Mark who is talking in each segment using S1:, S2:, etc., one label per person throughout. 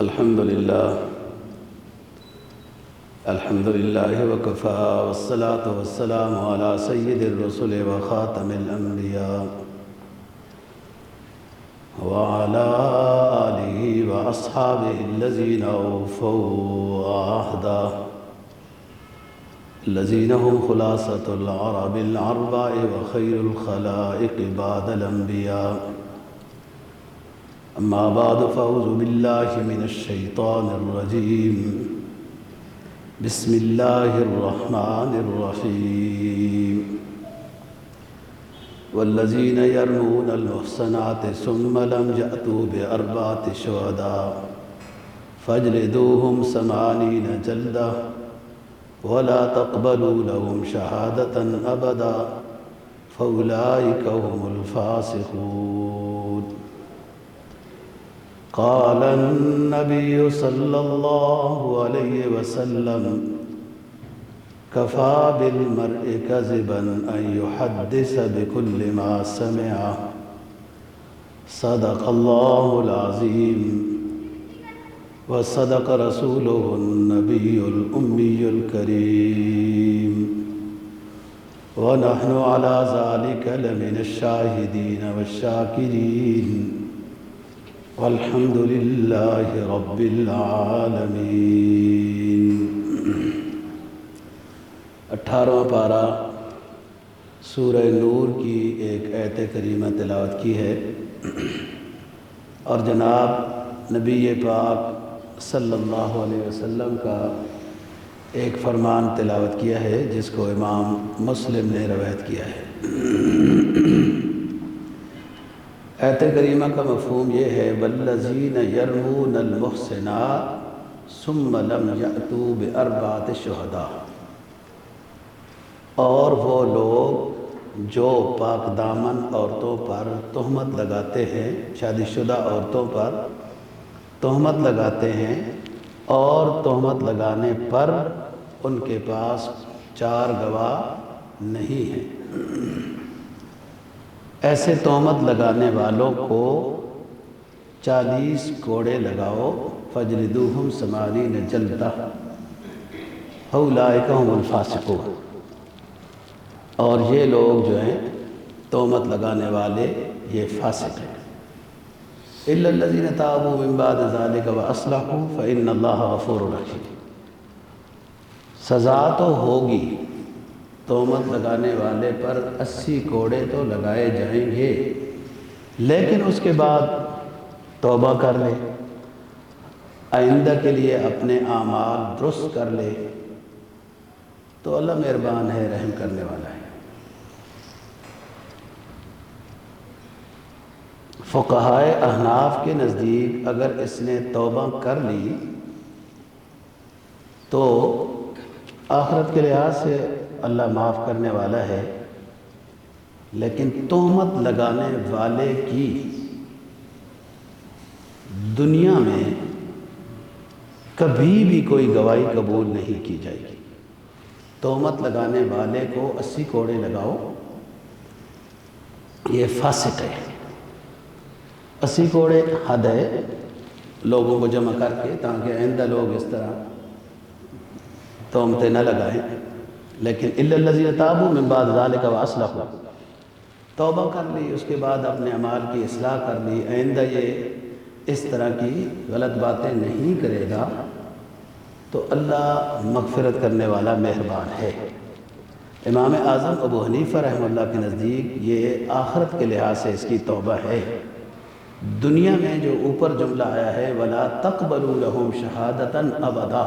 S1: الحمد لله وكفى والصلاة والسلام على سيد الرسل وخاتم الأنبياء وعلى آله وأصحابه الذين أوفوا عهدا الذين هم خلاصة العرب الأربع وخير الخلائق بعد الأنبياء. أما بعد فأعوذ بالله من الشيطان الرجيم. بسم الله الرحمن الرحيم. والذين يرمون المحصنات ثم لم يأتوا بأربعة شهداء فاجلدوهم 80 جلدة ولا تقبلوا لهم شهادة أبدا فأولئك هم الفاسقون. قال النبي صلى الله عليه وسلم: كفى بالمرء كذبا أن يحدث بكل ما سمع. صدق الله العظيم وصدق رسوله النبي الأمي الكريم ونحن على ذلك لمن الشاهدين والشاكرين والحمد لله رب العالمین. 18واں پارہ سورہ نور کی ایک آیت کریمہ تلاوت کی ہے اور جناب نبی پاک صلی اللہ علیہ وسلم کا ایک فرمان تلاوت کیا ہے جس کو امام مسلم نے روایت کیا ہے. آیت کریمہ کا مفہوم یہ ہے: والذین یرمون المحصنات ثم لم یأتوا بأربعۃ شہداء. اور وہ لوگ جو پاک دامن عورتوں پر تہمت لگاتے ہیں، شادی شدہ عورتوں پر تہمت لگاتے ہیں اور تہمت لگانے پر ان کے پاس 4 گواہ نہیں ہیں، ایسے تہمت لگانے والوں کو 40 کوڑے لگاؤ. فجلدوہم 80 جلدہ اولئک هم الفاسقون. اور یہ لوگ جو ہیں تہمت لگانے والے یہ فاسق ہیں. الا الذین تابوا من بعد ذلک واصلحوا فإن اللہ غفور رحیم. سزا تو ہوگی، تہمت لگانے والے پر 80 کوڑے تو لگائے جائیں گے، لیکن اس کے بعد توبہ کر لے، آئندہ کے لیے اپنے اعمال درست کر لے تو اللہ مہربان ہے، رحم کرنے والا ہے. فقہائے احناف کے نزدیک اگر اس نے توبہ کر لی تو آخرت کے لحاظ سے اللہ معاف کرنے والا ہے، لیکن تہمت لگانے والے کی دنیا میں کبھی بھی کوئی گواہی قبول نہیں کی جائے گی. تہمت لگانے والے کو 80 کوڑے لگاؤ، یہ فاسق ہے. 80 کوڑے حد ہے لوگوں کو جمع کر کے، تاکہ آئندہ لوگ اس طرح تہمتیں نہ لگائیں. لیکن الا الذین تابوا من بعد ذلک واصلحوا، توبہ کر لی، اس کے بعد اپنے اعمال کی اصلاح کر لی، آئندہ یہ اس طرح کی غلط باتیں نہیں کرے گا تو اللہ مغفرت کرنے والا مہربان ہے. امام اعظم ابو حنیفہ رحمہ اللہ کے نزدیک یہ آخرت کے لحاظ سے اس کی توبہ ہے. دنیا میں جو اوپر جملہ آیا ہے وَلَا تَقْبَلُوا لَهُمْ شَهَادَةً أَبَدًا،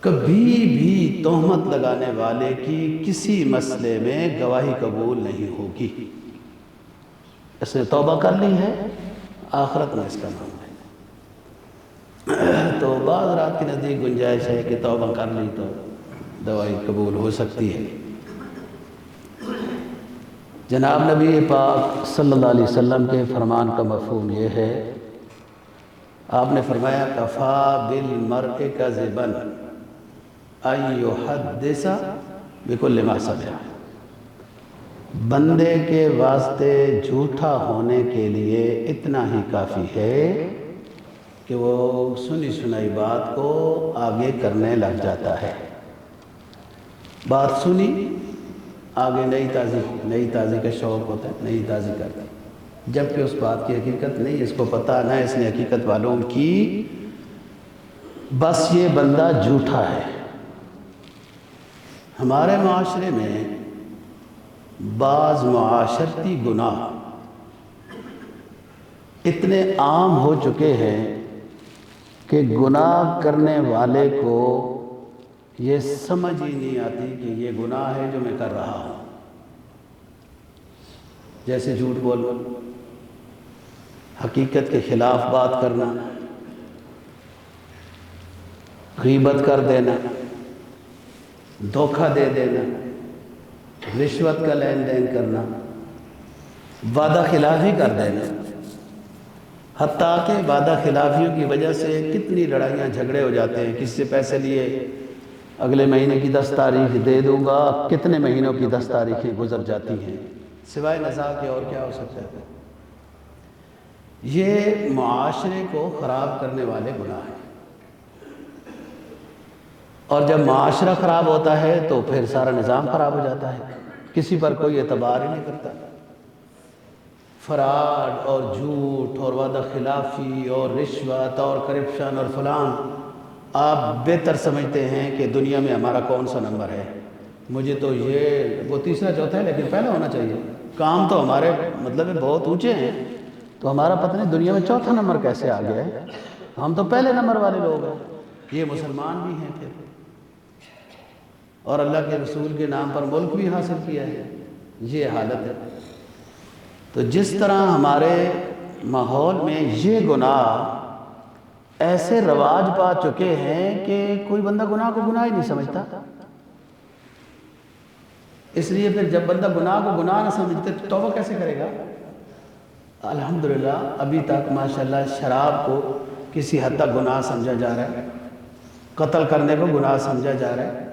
S1: کبھی بھی تہمت لگانے والے کی کسی مسئلے میں گواہی قبول نہیں ہوگی. اس نے توبہ کر لی ہے، آخرت میں اس کا نام ہے. تو بعض رات کی نزدیک گنجائش ہے کہ توبہ کر لی تو گواہی قبول ہو سکتی ہے. جناب نبی پاک صلی اللہ علیہ وسلم کے فرمان کا مفہوم یہ ہے، آپ نے فرمایا: کفا بالمرء کذبا ان یحدث بکل ما سمع. بندے کے واسطے جھوٹا ہونے کے لیے اتنا ہی کافی ہے کہ وہ سنی سنائی بات کو آگے کرنے لگ جاتا ہے۔ بات سنی، آگے نئی تازی کا شوق ہوتا ہے، نئی تازی کرتا ہے، جبکہ اس بات کی حقیقت نہیں اس کو پتہ، نہ اس نے حقیقت معلوم کی، بس یہ بندہ جھوٹا ہے۔ ہمارے معاشرے میں بعض معاشرتی گناہ اتنے عام ہو چکے ہیں کہ گناہ کرنے والے کو یہ سمجھ ہی نہیں آتی کہ یہ گناہ ہے جو میں کر رہا ہوں۔ جیسے جھوٹ بولنا، حقیقت کے خلاف بات کرنا، غیبت کر دینا، دھوکہ دے دینا، رشوت کا لین دین کرنا، وعدہ خلافی کر دینا۔ حتیٰ کہ وعدہ خلافیوں کی وجہ سے کتنی لڑائیاں جھگڑے ہو جاتے ہیں۔ کسی سے پیسے لیے، اگلے مہینے کی 10 تاریخ دے دوں گا، کتنے مہینوں کی 10 تاریخیں گزر جاتی ہیں، سوائے نزاع کے اور کیا ہو سکتا ہے۔ یہ معاشرے کو خراب کرنے والے گناہ ہیں، اور جب معاشرہ خراب ہوتا ہے تو پھر سارا نظام خراب ہو جاتا ہے، کسی پر کوئی اعتبار ہی نہیں کرتا۔ فراڈ اور جھوٹ اور وعدہ خلافی اور رشوت اور کرپشن اور فلان، آپ بہتر سمجھتے ہیں کہ دنیا میں ہمارا کون سا نمبر ہے۔ مجھے تو وہ تیسرا چوتھا ہے، لیکن پہلا ہونا چاہیے۔ کام تو ہمارے مطلب بہت اونچے ہیں، تو ہمارا پتہ نہیں دنیا میں چوتھا نمبر کیسے آ گیا ہے، ہم تو پہلے نمبر والے لوگ ہیں۔ یہ مسلمان بھی ہیں پھر، اور اللہ کے رسول کے نام پر ملک بھی حاصل کیا ہے، یہ حالت ہے۔ تو جس طرح ہمارے ماحول میں یہ گناہ ایسے رواج پا چکے ہیں کہ کوئی بندہ گناہ کو گناہ ہی نہیں سمجھتا، اس لیے پھر جب بندہ گناہ کو گناہ نہ سمجھتے تو توبہ کیسے کرے گا؟ الحمدللہ ابھی تک ماشاءاللہ شراب کو کسی حد تک گناہ سمجھا جا رہا ہے، قتل کرنے کو گناہ سمجھا جا رہا ہے،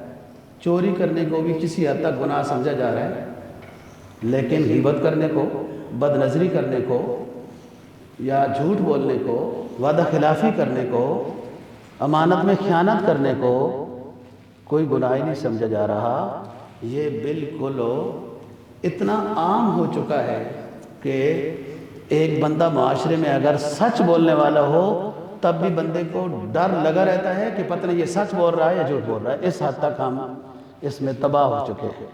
S1: چوری کرنے کو بھی کسی حد تک گناہ سمجھا جا رہا ہے، لیکن غیبت کرنے کو، بد نظری کرنے کو، یا جھوٹ بولنے کو، وعدہ خلافی کرنے کو، امانت میں خیانت کرنے کو کوئی گناہ ہی نہیں سمجھا جا رہا۔ یہ بالکل اتنا عام ہو چکا ہے کہ ایک بندہ معاشرے میں اگر سچ بولنے والا ہو تب بھی بندے کو ڈر لگا رہتا ہے کہ پتہ نہیں یہ سچ بول رہا ہے یا جھوٹ بول رہا ہے۔ اس حد تک ہم اس میں تباہ ہو چکے ہیں۔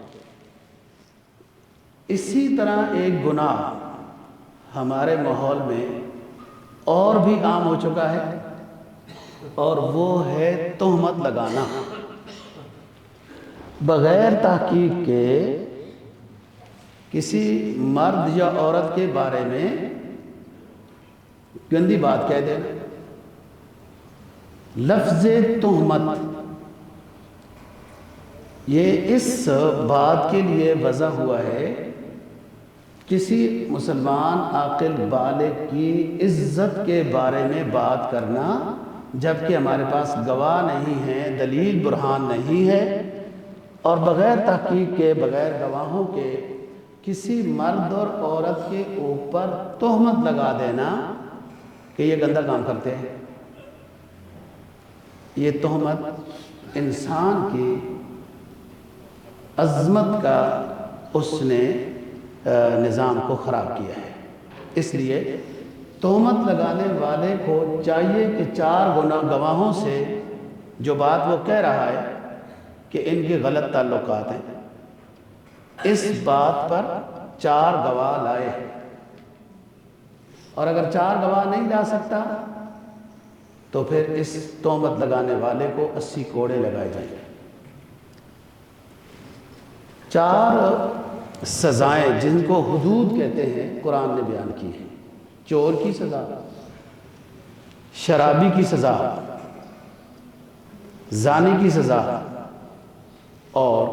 S1: اسی طرح ایک گناہ ہمارے ماحول میں اور بھی عام ہو چکا ہے، اور وہ ہے تہمت لگانا بغیر تحقیق کے کسی مرد یا عورت کے بارے میں گندی بات کہہ دینا۔ لفظ تہمت یہ اس بات کے لیے وضع ہوا ہے، کسی مسلمان عاقل بالغ کی عزت کے بارے میں بات کرنا جبکہ ہمارے پاس گواہ نہیں ہے، دلیل برہان نہیں ہے، اور بغیر تحقیق کے، بغیر گواہوں کے کسی مرد اور عورت کے اوپر تہمت لگا دینا کہ یہ گندہ کام کرتے ہیں۔ یہ تہمت انسان کی عظمت کا اس نے نظام کو خراب کیا ہے۔ اس لیے تہمت لگانے والے کو چاہیے کہ 4 گواہوں سے جو بات وہ کہہ رہا ہے کہ ان کے غلط تعلقات ہیں، اس بات پر 4 گواہ لائے، اور اگر 4 گواہ نہیں لا سکتا تو پھر اس تہمت لگانے والے کو 80 کوڑے لگائے جائیں۔ 4 سزائیں جن کو حدود کہتے ہیں قرآن نے بیان کی ہیں۔ چور کی سزا، شرابی کی سزا، زانی کی سزا، اور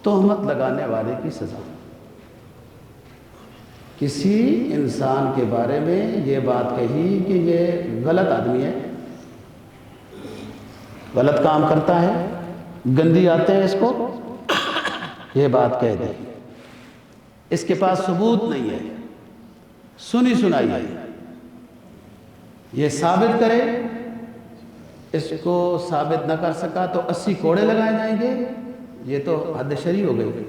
S1: تہمت لگانے والے کی سزا۔ کسی انسان کے بارے میں یہ بات کہی کہ یہ غلط آدمی ہے، غلط کام کرتا ہے، گندی آتے ہیں اس کو، یہ بات کہہ دی، اس کے پاس ثبوت نہیں ہے، سنی سنائی ہے، یہ ثابت کرے، اس کو ثابت نہ کر سکا تو 80 کوڑے لگائے جائیں گے، یہ تو حد شرعی ہو گئی۔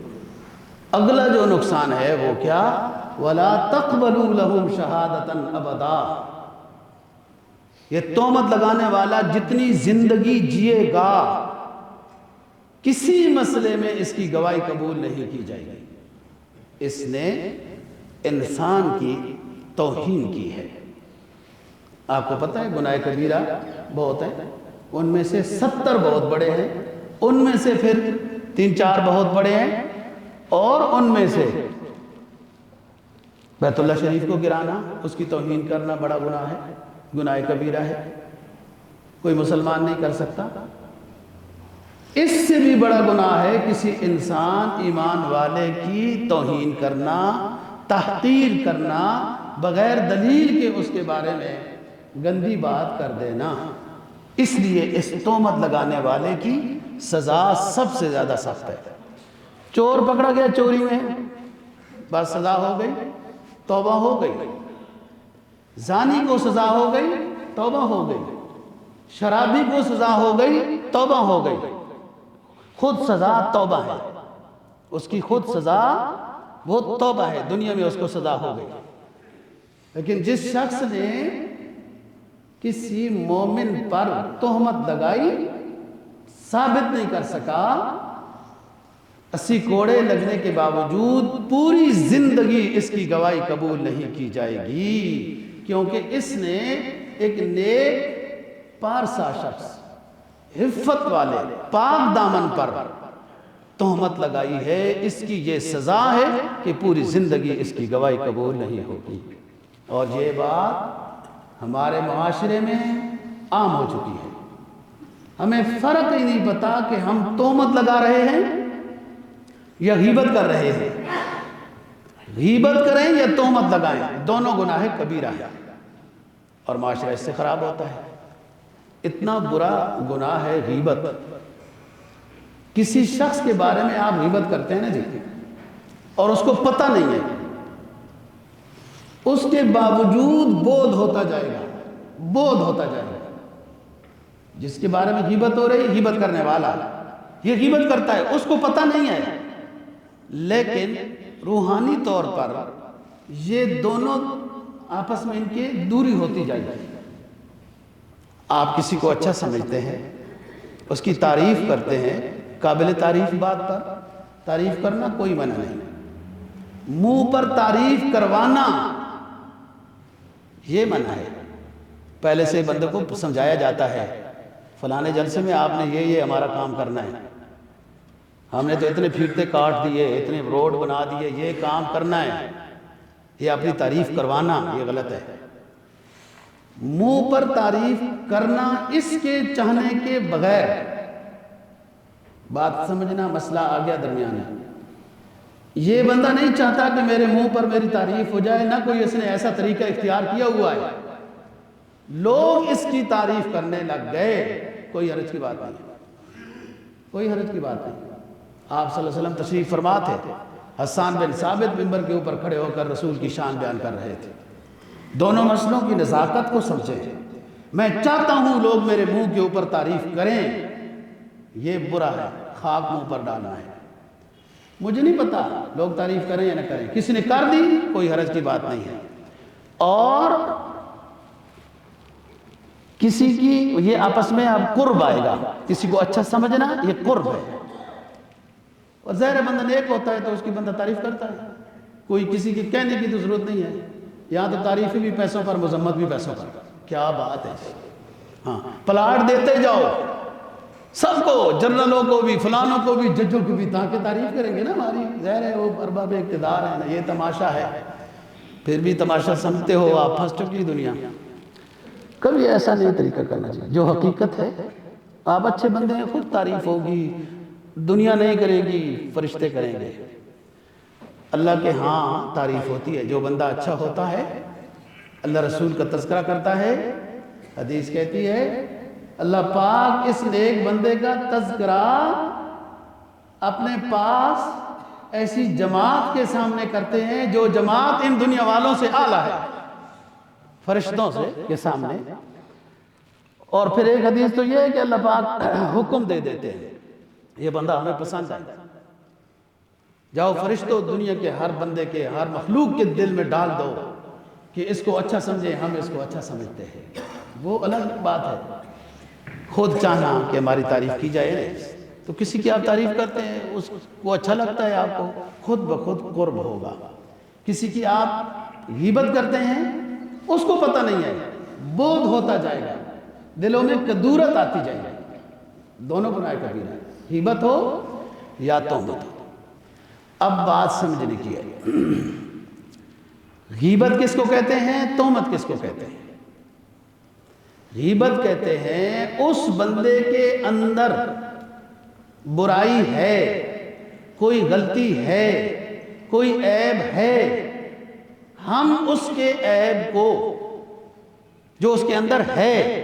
S1: اگلا جو نقصان ہے وہ کیا؟ وَلَا تَقْبَلُوا لَهُمْ شَهَادَةً أَبَدًا، یہ تہمت لگانے والا جتنی زندگی جیے گا کسی مسئلے میں اس کی گواہی قبول نہیں کی جائے گی، اس نے انسان کی توہین کی ہے۔ آپ کو پتہ ہے گناہ کبیرہ بہت ہیں، ان میں سے 70 بہت بڑے ہیں، ان میں سے پھر 3-4 بہت بڑے ہیں، اور ان میں سے بیت اللہ شریف کو گرانا، اس کی توہین کرنا بڑا گناہ ہے، گناہ کبیرہ ہے، کوئی مسلمان نہیں کر سکتا۔ اس سے بھی بڑا گناہ ہے کسی انسان ایمان والے کی توہین کرنا، تحقیر کرنا، بغیر دلیل کے اس کے بارے میں گندی بات کر دینا۔ اس لیے اس تہمت لگانے والے کی سزا سب سے زیادہ سخت ہے۔ چور پکڑا گیا چوری میں، بس سزا ہو گئی، توبہ ہو گئی۔ زانی کو سزا ہو گئی، توبہ ہو گئی۔ شرابی کو سزا ہو گئی، توبہ ہو گئی۔ خود سزا توبہ ہے، اس کی خود سزا وہ توبہ ہے، دنیا میں اس کو سزا ہو گئی۔ لیکن جس شخص نے کسی مومن پر تہمت لگائی، ثابت نہیں کر سکا، 80 کوڑے لگنے کے باوجود پوری زندگی اس کی گواہی قبول نہیں کی جائے گی، کیونکہ اس نے ایک نیک پارسا شخص، عفت والے پاک دامن پر تہمت لگائی ہے۔ اس کی یہ سزا ہے کہ پوری زندگی اس کی گواہی قبول نہیں ہوگی۔ اور یہ بات ہمارے معاشرے میں عام ہو چکی ہے، ہمیں فرق ہی نہیں پتا کہ ہم تہمت لگا رہے ہیں یا غیبت کر رہے ہیں۔ غیبت کریں یا تہمت لگائیں، دونوں گناہ کبیرہ ہے، اور معاشرہ اس سے خراب ہوتا ہے۔ اتنا برا گناہ ہے غیبت۔ کسی شخص کے بارے میں آپ غیبت کرتے ہیں نا جی، اور اس کو پتہ نہیں ہے، اس کے باوجود بودھ ہوتا جائے گا، بودھ ہوتا جائے گا۔ جس کے بارے میں غیبت ہو رہی، غیبت کرنے والا یہ غیبت کرتا ہے، اس کو پتہ نہیں ہے، لیکن روحانی طور پر یہ دونوں آپس میں ان کی دوری ہوتی جائے گی۔ آپ کسی کو اچھا سمجھتے ہیں، اس کی تعریف کرتے ہیں، قابل تعریف بات پر تعریف کرنا کوئی منع نہیں، منہ پر تعریف کروانا یہ منع ہے۔ پہلے سے بندے کو سمجھایا جاتا ہے، فلانے جلسے میں آپ نے یہ ہمارا کام کرنا ہے، ہم نے تو اتنے پھیرتے کاٹ دیے، اتنے روڈ بنا دیے، یہ کام کرنا ہے۔ یہ اپنی تعریف کروانا یہ غلط ہے۔ منہ پر تعریف کرنا اس کے چاہنے کے بغیر، بات سمجھنا، مسئلہ آ گیا درمیان ہے۔ یہ بندہ نہیں چاہتا کہ میرے منہ پر میری تعریف ہو جائے، نہ کوئی اس نے ایسا طریقہ اختیار کیا ہوا ہے، لوگ اس کی تعریف کرنے لگ گئے، کوئی حرج کی بات نہیں، کوئی حرج کی بات نہیں۔ آپ صلی اللہ علیہ وسلم تشریف فرما تھے، حسان بن ثابت منبر کے اوپر کھڑے ہو کر رسول کی شان بیان کر رہے تھے۔ دونوں مسئلوں کی نزاکت کو سمجھیں۔ میں چاہتا ہوں لوگ میرے منہ کے اوپر تعریف کریں، یہ برا ہے، خاک منہ پر ڈالنا ہے۔ مجھے نہیں پتا لوگ تعریف کریں یا نہ کریں، کسی نے کر دی کوئی حرج کی بات نہیں ہے۔ اور کسی کی یہ آپس میں اب قرب آئے گا، کسی کو اچھا سمجھنا یہ قرب ہے، اور ظاہر بندہ نیک ہوتا ہے تو اس کی بندہ تعریف کرتا ہے، کوئی کسی کی کہنے کی تو ضرورت نہیں ہے۔ یہاں تو تعریفی بھی پیسوں پر، مذمت بھی پیسوں پر، کیا بات ہے۔ ہاں، پلاٹ دیتے جاؤ سب کو، جنرلوں کو بھی، فلانوں کو بھی، ججوں کو بھی، تاکہ تعریف کریں گے نا ہماری، ظاہر ہے وہ ارباب اقتدار ہیں نا، یہ تماشا ہے، پھر بھی تماشا سمجھتے ہو آپ، پھنس چکی دنیا۔ کبھی ایسا نہیں طریقہ کرنا چاہیے، جو حقیقت ہے، آپ اچھے بندے ہیں، خود تعریف ہوگی، دنیا نہیں کرے گی، فرشتے کریں گے۔ اللہ کے ہاں تعریف ہوتی ہے، جو بندہ اچھا ہوتا ہے اللہ رسول کا تذکرہ کرتا ہے، حدیث کہتی ہے اللہ پاک اس نیک بندے کا تذکرہ اپنے پاس ایسی جماعت کے سامنے کرتے ہیں جو جماعت ان دنیا والوں سے اعلیٰ ہے۔ فرشتوں سے کے سامنے. اور پھر ایک حدیث تو یہ ہے کہ اللہ پاک حکم دے دیتے ہیں یہ بندہ ہمیں پسند ہے، جاؤ فرشتوں دنیا کے ہر بندے کے ہر مخلوق کے دل میں ڈال دو کہ اس کو اچھا سمجھے، ہم اس کو اچھا سمجھتے ہیں. وہ الگ بات ہے. خود چاہنا کہ ہماری تعریف کی جائے تو کسی کی آپ تعریف کرتے ہیں اس کو اچھا لگتا ہے، آپ کو خود بخود قرب ہوگا. کسی کی آپ غیبت کرتے ہیں اس کو پتہ نہیں ہے، بودھ ہوتا جائے گا، دلوں میں کدورت آتی جائے گی. دونوں گناہ کبیرہ ہے، غیبت ہو یا تہمت ہو. اب بات سمجھنے کی ہے، غیبت کس کو کہتے ہیں، تہمت کس کو کہتے ہیں؟ غیبت کہتے ہیں اس بندے کے اندر برائی ہے، کوئی غلطی ہے، کوئی عیب ہے، ہم اس کے عیب کو جو اس کے اندر ہے،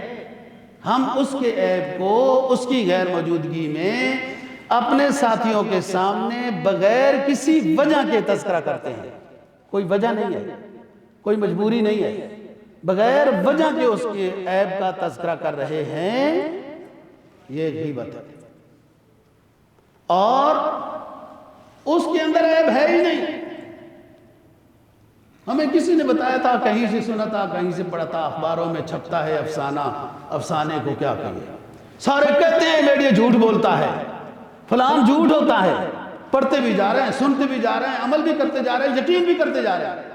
S1: ہم اس کے عیب کو اس کی غیر موجودگی میں اپنے ساتھیوں کے سامنے بغیر کسی وجہ کے تذکرہ کرتے ہیں. کوئی وجہ نہیں ہے، کوئی مجبوری نہیں ہے، بغیر وجہ کے اس کے عیب کا تذکرہ کر رہے ہیں، یہ غیبت ہے. اور اس کے اندر عیب ہے ہی نہیں. ہمیں کسی نے بتایا تھا، کہیں سے سنا تھا، کہیں سے پڑھا تھا، اخباروں میں چھپتا ہے افسانہ. افسانے کو کیا کہیے، سارے کہتے ہیں میڈیا جھوٹ بولتا ہے، فلان جھوٹ ہوتا ہے. پڑھتے بھی جا رہے ہیں، سنتے بھی جا رہے ہیں، عمل بھی کرتے جا رہے ہیں، یقین بھی کرتے جا رہے ہیں.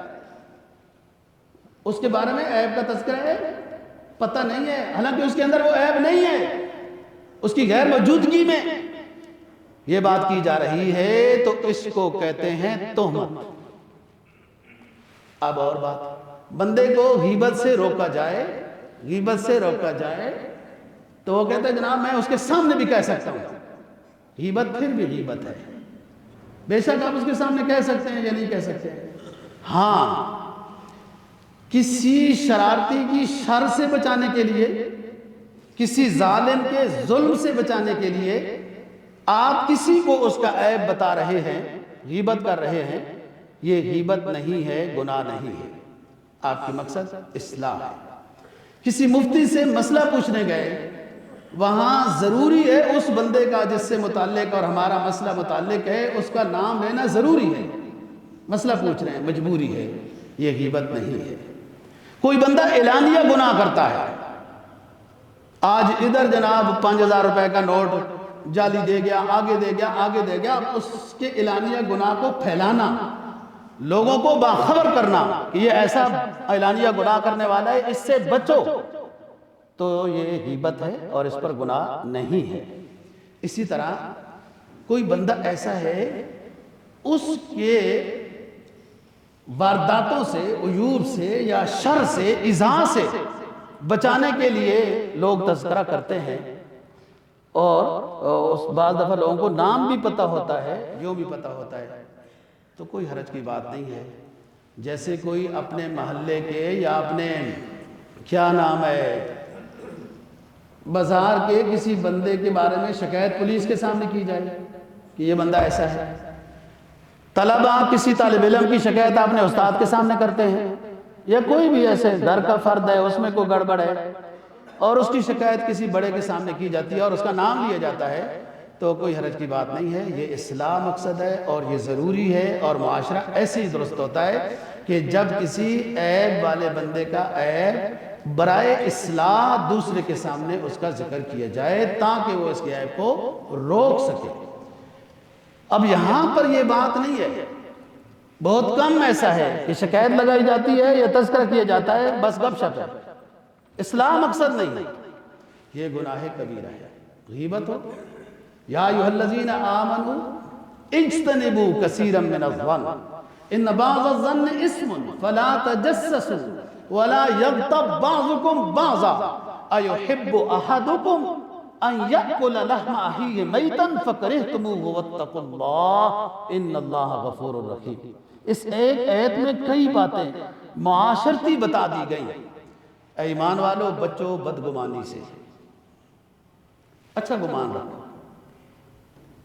S1: اس کے بارے میں عیب کا تذکرہ ہے، پتہ نہیں ہے، حالانکہ اس کے اندر وہ عیب نہیں ہے، اس کی غیر موجودگی میں یہ بات کی جا رہی ہے، تو اس کو کہتے ہیں تہمت. اب اور بات، بندے کو غیبت سے روکا جائے، غیبت سے روکا جائے تو وہ کہتا ہے جناب میں اس کے سامنے بھی کہہ سکتا ہوں. غیبت پھر بھی غیبت ہے، بے شک آپ اس کے سامنے کہہ سکتے ہیں یا نہیں کہہ سکتے. ہاں، کسی شرارتی کی شر سے بچانے کے لیے، کسی ظالم کے ظلم سے بچانے کے لیے آپ کسی کو اس کا عیب بتا رہے ہیں، غیبت کر رہے ہیں، یہ غیبت نہیں ہے، گناہ نہیں ہے. آپ کی مقصد اصلاح ہے. کسی مفتی سے مسئلہ پوچھنے گئے، وہاں ضروری ہے اس بندے کا جس سے متعلق اور ہمارا مسئلہ متعلق ہے اس کا نام لینا ضروری ہے. مسئلہ پوچھ رہے ہیں، مجبوری ہے، یہ غیبت نہیں ہے. کوئی بندہ اعلانیہ گناہ کرتا ہے، آج ادھر جناب 5000 روپے کا نوٹ جعلی دے گیا، آگے دے گیا، آگے دے گیا، اس کے اعلانیہ گناہ کو پھیلانا، لوگوں کو باخبر کرنا کہ یہ ایسا اعلانیہ گناہ کرنے والا ہے، اس سے بچو، تو یہ غیبت ہے اور اس پر گناہ نہیں ہے. اسی طرح کوئی بندہ ایسا ہے اس کے وارداتوں سے، عیوب سے یا شر سے، ایذا سے بچانے کے لیے لوگ تذکرہ کرتے ہیں، اور اس بعض دفعہ لوگوں کو نام بھی پتہ ہوتا ہے، یوں بھی پتہ ہوتا ہے، تو کوئی حرج کی بات نہیں ہے. جیسے کوئی اپنے محلے کے یا اپنے کیا نام ہے بازار کے کسی بندے کے بارے میں شکایت پولیس کے سامنے کی جائے کہ یہ بندہ ایسا ہے. طلبہ کسی طالب علم کی شکایت اپنے استاد کے سامنے کرتے ہیں، یا کوئی بھی ایسے گھر کا فرد ہے اس میں کوئی گڑبڑ ہے اور اس کی شکایت کسی بڑے کے سامنے کی جاتی ہے اور اس کا نام لیا جاتا ہے، تو کوئی حرج کی بات نہیں ہے. یہ اصلاح مقصد ہے اور یہ ضروری ہے، اور معاشرہ ایسے ہی درست ہوتا ہے کہ جب کسی عیب والے بندے کا عیب برائے اصلاح دوسرے کے سامنے اس کا ذکر کیا جائے تاکہ وہ اس کے عیب کو روک سکے. اب یہاں پر یہ بات نہیں ہے، بہت کم ایسا ہے کہ شکایت لگائی جاتی ہے یا تذکرہ کیا جاتا ہے بس گپ شپ ہے، اصلاح مقصد نہیں ہے. یہ گناہ کبیرہ ہے، غیبت ہو. یا ایھا الذین آمنوا اجتنبوا کثیرا من الظن ان بعض الظن اسم فلا تجسسوا ولا یغتب بعضکم بعضا ایحب احدکم ان یأکل لحم اخیہ میتا فکرہتموہ واتقوا اللہ ان اللہ غفور رحیم. اس ایک آیت میں کئی باتیں معاشرتی بتا دی گئی. اے ایمان والو، بچو بدگمانی سے، اچھا گمان رکھو.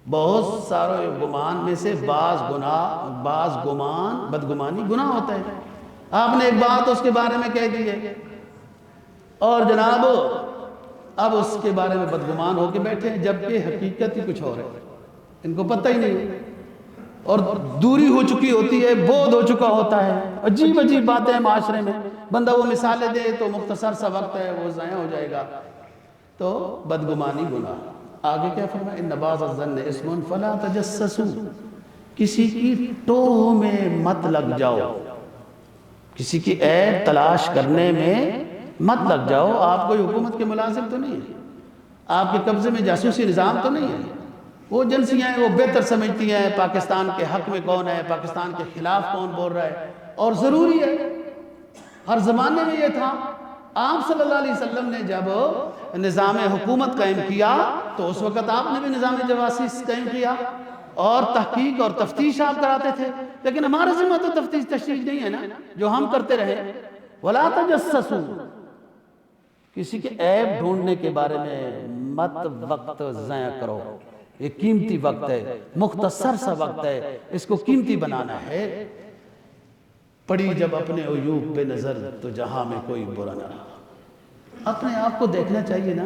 S1: بہت سارے گمان میں سے بعض گمان بدگمانی گناہ ہوتا ہے. آپ نے ایک بات اس کے بارے میں کہہ دی ہے اور جناب اب اس کے بارے میں بدگمان ہو کے بیٹھے ہیں، جبکہ حقیقت ہی کچھ اور ہے، ان کو پتہ ہی نہیں، اور دوری ہو چکی ہوتی ہے، بودھ ہو چکا ہوتا ہے، عجیب عجیب باتیں ہیں معاشرے میں، بندہ وہ مثالیں دے تو مختصر سا وقت ہے وہ ضائع ہو جائے گا، تو بدگمانی گناہ۔ آگے کیا فرمایا؟ ان بعض الظن اسم فلا تجسسوا، کسی کی ٹوہ میں مت لگ جاؤ، کسی کی عیب تلاش کرنے میں مت لگ جاؤ۔ آپ کوئی حکومت کے ملازم تو نہیں ہے، آپ کے قبضے میں جاسوسی نظام تو نہیں ہے، وہ ایجنسیاں ہیں، وہ بہتر سمجھتی ہیں پاکستان کے حق میں کون ہے، پاکستان کے خلاف کون بول رہا ہے، اور ضروری ہے، ہر زمانے میں یہ تھا۔ آپ صلی اللہ علیہ وسلم نے جب نظام حکومت قائم کیا تو اس وقت آپ نے بھی نظام جواسیس قائم کیا اور تحقیق اور تفتیش آپ کراتے تھے، لیکن ہمارا ذمہ تو تفتیش تشریح نہیں ہے نا، جو ہم کرتے رہے۔ وَلَا تَجَسَّسُوا، کسی کے عیب ڈھونڈنے کے بارے میں مت وقت ضائع کرو، یہ قیمتی وقت ہے، مختصر سا وقت ہے، اس کو قیمتی بنانا ہے۔ پڑی جب اپنے عیوب بے نظر تو جہاں میں کوئی برا نہ رہا۔ اپنے آپ کو دیکھنا چاہیے نا،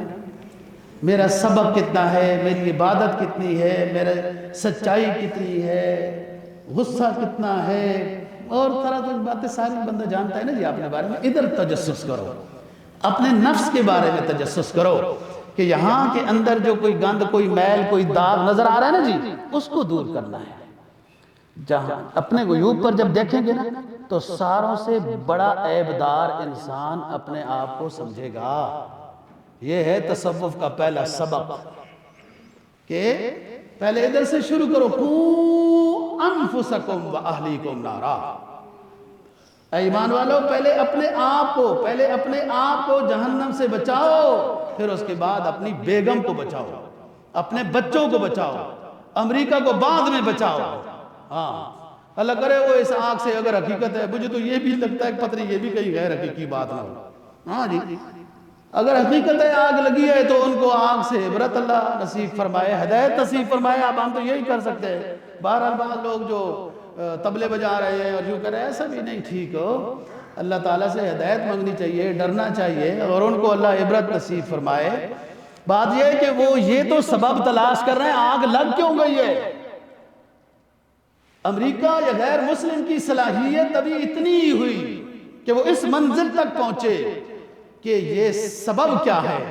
S1: میرا سبق کتنا ہے، میری عبادت کتنی ہے، میرے سچائی کتنی ہے، غصہ کتنا ہے، اور طرح طرح باتیں ساری بندہ جانتا ہے نا جی اپنے بارے میں۔ ادھر تجسس کرو، اپنے نفس کے بارے میں تجسس کرو کہ یہاں کے اندر جو کوئی گند، کوئی میل، کوئی داغ نظر آ رہا ہے نا جی، اس کو دور کرنا ہے۔ جہاں اپنے عیوب پر جب دیکھیں گے نا تو ساروں سے بڑا عیبدار انسان اپنے آپ کو سمجھے گا۔ یہ ہے تصوف کا پہلا سبق کہ پہلے ادھر سے شروع کرو، قُوا أَنفُسَكُمْ وَأَهْلِيكُمْ نَارًا۔ اے ایمان والو، پہلے اپنے آپ کو جہنم سے بچاؤ، پھر اس کے بعد اپنی بیگم کو بچاؤ، اپنے بچوں کو بچاؤ، امریکہ کو بعد میں بچاؤ۔ ہاں اللہ کرے وہ اس آگ سے اگر حقیقت ہے، مجھے تو یہ بھی لگتا ہے کہ پتہ نہیں یہ بھی کہیں غیر حقیقی بات نہ ہو۔ ہاں جی، اگر حقیقت ہے آگ لگی ہے تو ان کو آگ سے عبرت اللہ نصیب فرمائے، ہدایت نصیب فرمائے۔ اب ہم تو یہی کر سکتے ہیں۔ بہرحال بعض لوگ جو طبلے بجا رہے ہیں اور یوں کر رہے ہیں، ایسا بھی نہیں ٹھیک ہو۔ اللہ تعالیٰ سے ہدایت مانگنی چاہیے، ڈرنا چاہیے، اور ان کو اللہ عبرت نصیب فرمائے۔ بات یہ ہے کہ وہ یہ تو سبب تلاش کر رہے ہیں، آگ لگ کیوں گئی ہے؟ امریکہ یا غیر مسلم کی صلاحیت ابھی اتنی ہی ہوئی کہ وہ اس منزل تک پہنچے کہ یہ سبب کیا ہے،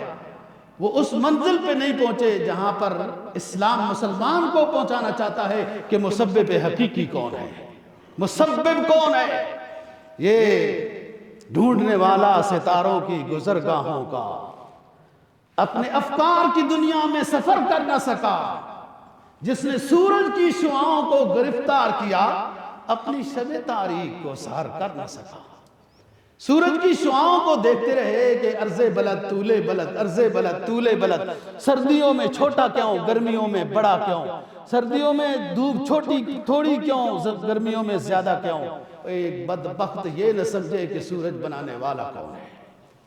S1: وہ اس منزل پہ نہیں پہنچے جہاں پر اسلام مسلمان کو پہنچانا چاہتا ہے کہ مسبب حقیقی کون ہے، مسبب کون ہے۔ یہ ڈھونڈنے والا ستاروں کی گزرگاہوں کا اپنے افکار کی دنیا میں سفر کر نہ سکا، جس نے سورج کی شعاؤں کو گرفتار کیا، اپنی شب تاریک کو سحر کر نہ سکا۔ سورج کی شعاؤں کو دیکھتے رہے کہ عرض بلد طول بلد، عرض بلد طول بلد، سردیوں میں چھوٹا کیوں، گرمیوں میں بڑا کیوں، سردیوں میں دھوپ چھوٹی تھوڑی کیوں، گرمیوں میں زیادہ کیوں۔ ایک بدبخت یہ نہ سمجھے کہ سورج بنانے والا کون ہے۔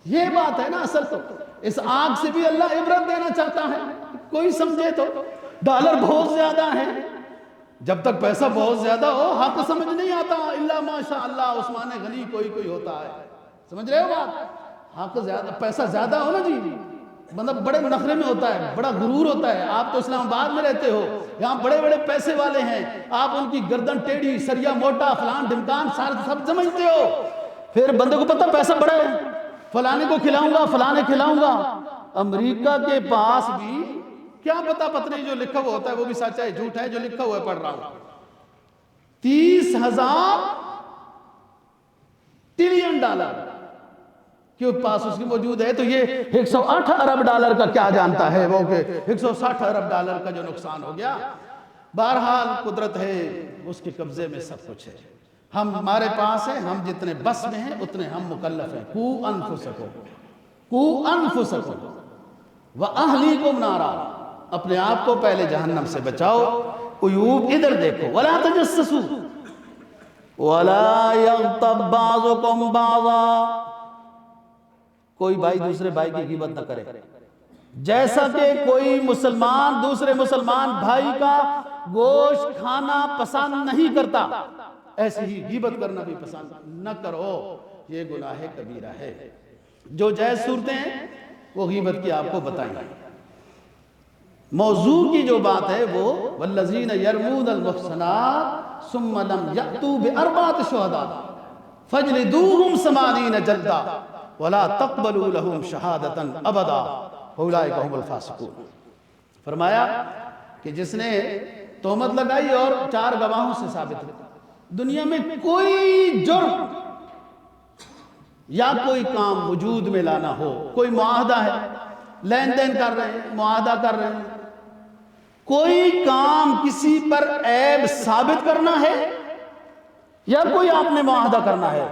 S1: یہ بات ہے نا اصل تو۔ اس آگ سے بھی اللہ عبرت دینا چاہتا ہے، کوئی سمجھے تو۔ ڈالر بہت زیادہ ہیں، جب تک پیسہ بہت زیادہ ہو حق سمجھ نہیں آتا، اللہ ماشاء اللہ عثمان غنی کوئی ہوتا ہے، سمجھ رہے ہو بات؟ حق زیادہ، پیسہ زیادہ ہو نا جی، مطلب بڑے نخرے میں ہوتا ہے، بڑا غرور ہوتا ہے۔ آپ تو اسلام آباد میں رہتے ہو، یہاں بڑے بڑے پیسے والے ہیں، آپ ان کی گردن ٹیڑھی، سریا موٹا، فلان ڈھمکان سب سمجھتے ہو، پھر بندے کو پتہ پیسہ بڑا ہے، فلانے کو کھلاؤں گا، فلانے کھلاؤں گا۔ امریکہ کے پاس بھی کیا پتہ نہیں جو لکھا ہوا ہوتا ہے وہ بھی سچ ہے جھوٹ ہے، جو لکھا ہوا ہے پڑھ رہا ہوں۔ 30,000 ٹریلین ڈالر کے پاس اس کی موجود ہے، تو یہ 108 ارب ڈالر کا کیا جانتا ہے وہ کہ 160 ارب ڈالر کا جو نقصان ہو گیا۔ بہرحال قدرت ہے، اس کے قبضے میں سب کچھ ہے، ہمارے پاس ہے، ہم جتنے بس میں ہیں اتنے ہم مکلف ہیں۔ قُوا أَنفُسَكُمْ وَأَهْلِيكُمْ نَارًا، اپنے آپ کو پہلے جہنم سے بچاؤ۔ عیوب ادھر دیکھو، وَلَا تَجَسَّسُوا وَلَا يَغْتَبْ بَعْضُكُمْ بَعْضًا، کوئی بھائی دوسرے بھائی کی غیبت نہ کرے، جیسا کہ کوئی مسلمان دوسرے مسلمان بھائی کا گوشت کھانا پسند نہیں کرتا، ایسی ہی غیبت کرنا بھی پسند نہ کرو، یہ گناہ کبیرہ ہے۔ جو جائز صورتیں ہیں وہ غیبت کی آپ کو بتائیں گے۔ موضوع کی جو بات ہے وہ والذین یرمون المحصنات ثم لم یأتوا بأربعۃ شہداء فاجلدوہم 80 جلدہ ولا تقبلوا لهم شہادۃ ابدا اولئک هم الفاسقون۔ فرمایا کہ جس نے تہمت لگائی اور 4 گواہوں سے ثابت ہو، دنیا میں کوئی جرم یا کوئی کام وجود میں لانا ہو، کوئی معاہدہ ہے، لین دین کر رہے ہیں، معاہدہ کر رہے ہیں، کوئی کام کسی پر عیب ثابت کرنا ہے یا کوئی آپ نے معاہدہ کرنا ہے،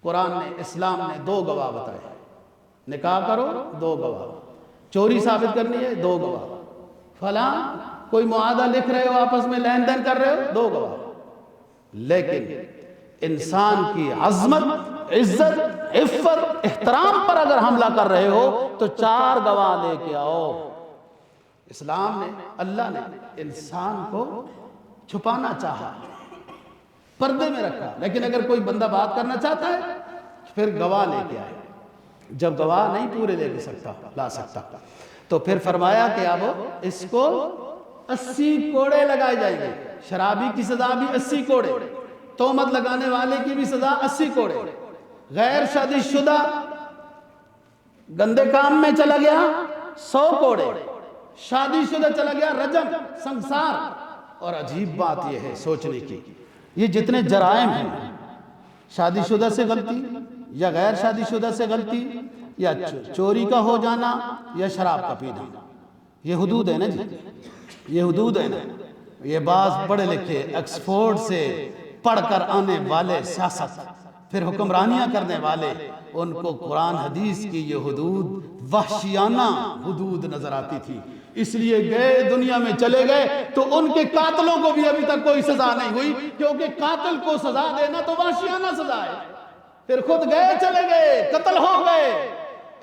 S1: قرآن نے، اسلام نے 2 گواہ بتائے۔ نکاح کرو 2 گواہ، چوری ثابت کرنی ہے 2 گواہ، فلاں کوئی معاہدہ لکھ رہے ہو، آپس میں لین دین کر رہے ہو 2 گواہ۔ لیکن انسان کی عظمت، عزت، عفت، احترام پر اگر حملہ کر رہے ہو تو 4 گواہ لے کے آؤ۔ اسلام نے، اللہ نے انسان کو چھپانا چاہا، پردے میں رکھا، لیکن اگر کوئی بندہ بات کرنا چاہتا ہے پھر گواہ لے کے آئے۔ جب گواہ نہیں پورے لا سکتا تو پھر فرمایا کہ اب اس کو 80 کوڑے لگائے جائیں گے۔ شرابی کی سزا بھی 80 کوڑے، تہمت لگانے والے کی بھی سزا 80 کوڑے، غیر شادی شدہ گندے کام میں چلا گیا 100 کوڑے، شادی شدہ چلا گیا رجم، سنسار۔ اور عجیب بات یہ ہے سوچنے کی، یہ جتنے جرائم ہیں، شادی شدہ سے غلطی یا غیر شادی شدہ سے غلطی یا چوری کا ہو جانا یا شراب کا پینا، یہ حدود ہے نا جی، یہ حدود ہے نا۔ یہ بعض پڑھے لکھے ایکسفورڈ سے پڑھ کر آنے والے سیاست، پھر حکمرانیاں کرنے والے، ان کو قرآن حدیث کی یہ حدود وحشیانہ حدود نظر آتی تھی، اس لیے گئے دنیا میں چلے گئے تو ان کے قاتلوں کو بھی ابھی تک کوئی سزا نہیں ہوئی، کیونکہ قاتل کو سزا دینا تو وحشیانہ سزا ہے۔ پھر خود گئے چلے گئے، قتل ہو گئے،